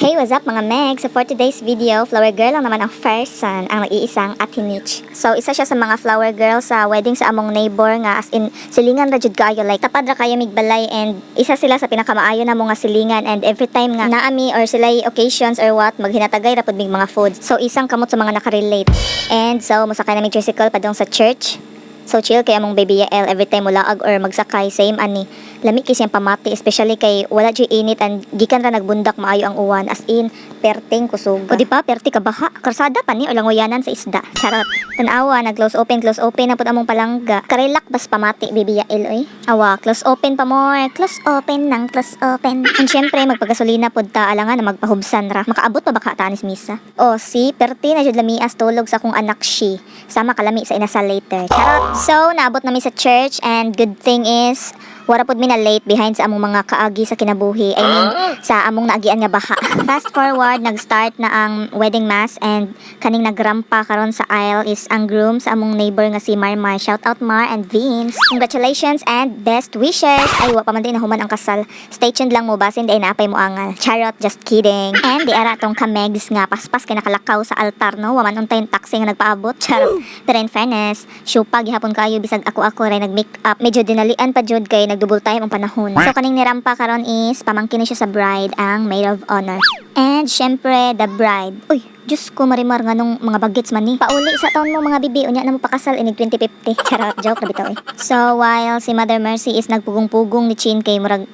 Hey, what's up mga Meg? So for today's video, flower girl lang naman ang person, ang nag-iisang Ate Nitch. So isa siya sa mga flower girl sa wedding sa among neighbor nga as in silingan ra jud kayo, like tapad ra kayo migbalay, and isa sila sa pinakamaayo na mga silingan, and every time nga naami or sila'y occasions or what, maghinatagay ra pud mig mga food. So isang kamot sa mga nakarelate. And so musakay na mig tricycle padung sa church. So chill kay among baby Yael, every time mulaag or magsakay same ani. Lami kay siyang pamati, especially kay wala jud init and gikan ra nagbundak maayo ang uwan, as in perting kusog. O di ba perti ka baha, karsada pa ni o langoyanan sa isda. Charot. Tanawa nag close open na pud among palangga. Karelak bas pamati baby Yael oy. Awa, close open pa more. Close open nang close open. And syempre magpagasolina pud ta alangan na magpahubsan ra. Makaabot pa baka tanis misa. O si perti na jud lamias tulog sa akong anak shi. Sama kalami sa inasal later. Charot. So naabot nami sa church, and good thing is wala pod mi na late behind sa among mga kaagi sa kinabuhi. I mean, sa among naagian nga baha. Fast forward, nag-start na ang wedding mass, and kaning nagrampa karon sa aisle is ang groom sa among neighbor nga si Marmar. Shout out Mar and Vince. Congratulations and best wishes. Ay, wa pa man din nahuman ang kasal. Stay tuned lang mo, basin di ay naapay mo angal. Charot, just kidding. And di ara tong kamegs nga paspas kay nakalakaw sa altar, no? Waman untay yung taxi nga nagpaabot. Charot. Pero in fairness, syupag gihapon kayo bisag ako ray nag-make up. Medyo dinalian pa jud kay double time ang panahon. So kaning nirampa karon is pamangkin na siya sa bride, ang maid of honor. And syempre the bride. Uy, Diyos ko marimar nga nung mga bagets man ni. Pauli sa taon mo mga bibi, unya na mo pakasal inig 2050. Charot, joke na bitaw eh. So while si Mother Mercy is nagpugong-pugong ni Chin kay murag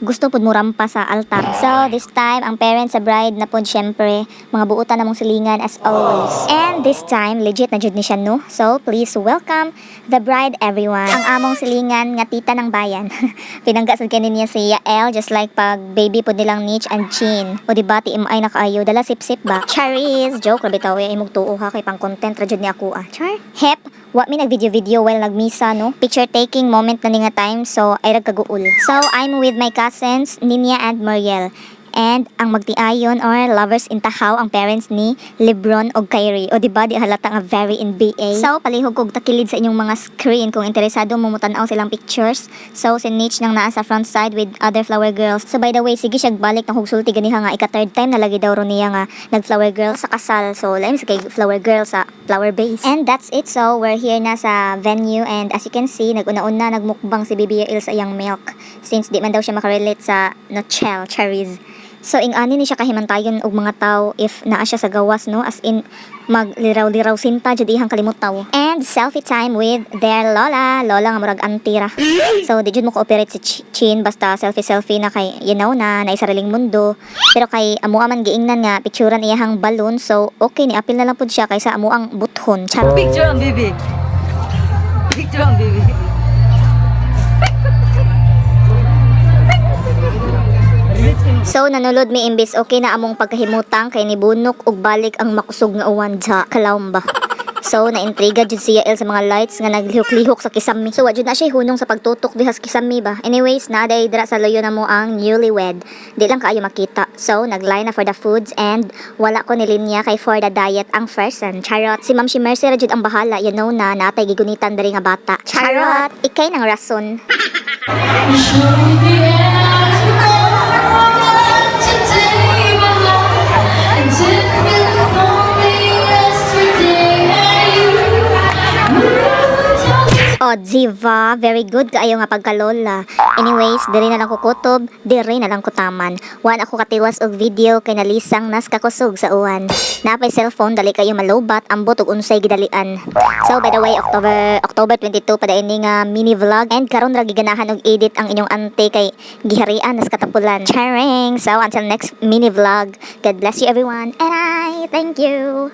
gusto pud mo rampa sa altar. So this time ang parents sa bride na pud syempre mga buutan namong silingan as always. And this time legit na jud ni siya, no? So please welcome the bride everyone. Ang among silingan nga tita ng bayan. Pinangga sad kanin niya si Yael, just like pag baby pud nilang Nitch and Chin. O diba ti imay na kaayo dala sip-sip ba? Charis, joke ra bitaw ay imong tuo ha kay pang content ra jud ni ako ah. Char. Hep, wa mi nag video while nagmisa, no? Picture taking moment na ni nga time, so ay ragkaguol. So I'm with my cousins, Ninya and Muriel. And ang magtiayon or lovers in tahaw ang parents ni Lebron o Kyrie. O diba di halata nga very NBA. So palihog kog takilid sa inyong mga screen kung interesado mo mutanaw silang pictures. So si Nitch nang naa sa front side with other flower girls. So by the way, sige siya balik ng hugsulti ganiha nga ika-third time na lagi daw ro niya nga nag-flower girl sa kasal. So laim sa kay flower girl sa flower base. And that's it. So we're here na sa venue, and as you can see, nag-una-una nagmukbang si Baby Yael sa iyang milk since di man daw siya makarelate sa nutshell, cherries. So ingani ni siya kahimantayon og mga tao if naa siya sa gawas, no? As in magliraw-liraw sinta jud ihang kalimutaw. And selfie time with their lola nga murag antira. So di jud mo cooperate si Chin basta selfie na kay na naisariling mundo. Pero kay amo man giingnan nga picturean iyang balloon, so okay ni apil na lang pud siya kaysa amo ang buthon. Charot. Picture ang baby. Picture ang baby. So nanulod mi imbis okay na among pagkahimutang kay nibunok og balik ang makusog nga uwan sa kalawm ba. So naintriga jud si Yael sa mga lights nga naglihok-lihok sa kisame. So wa jud na siya hunong sa pagtutok diha sa kisame ba. Anyways, naday dira sa loyo na mo ang newlywed. Di lang kaayo makita. So nagline na for the foods, and wala ko nilinya kay for the diet ang person. Charot. Si Ma'am Mercy ra jud ang bahala. You know na natay gigunitan diri nga bata. Charot. Ikay nang rason. Oh, diva, very good kaayo nga pagkalola. Anyways, diri na lang ko kutob, diri na lang ko taman. Wan ako katiwas og video kay nalisang nas kakusog sa uwan. Napay cellphone dali kayo malobat, ambot og unsay gidalian. So by the way, October 22 pa ini nga mini vlog, and karon ra giganahan og edit ang inyong ante kay giharian nas katapulan. Charing. So until next mini vlog, God bless you everyone, and I thank you.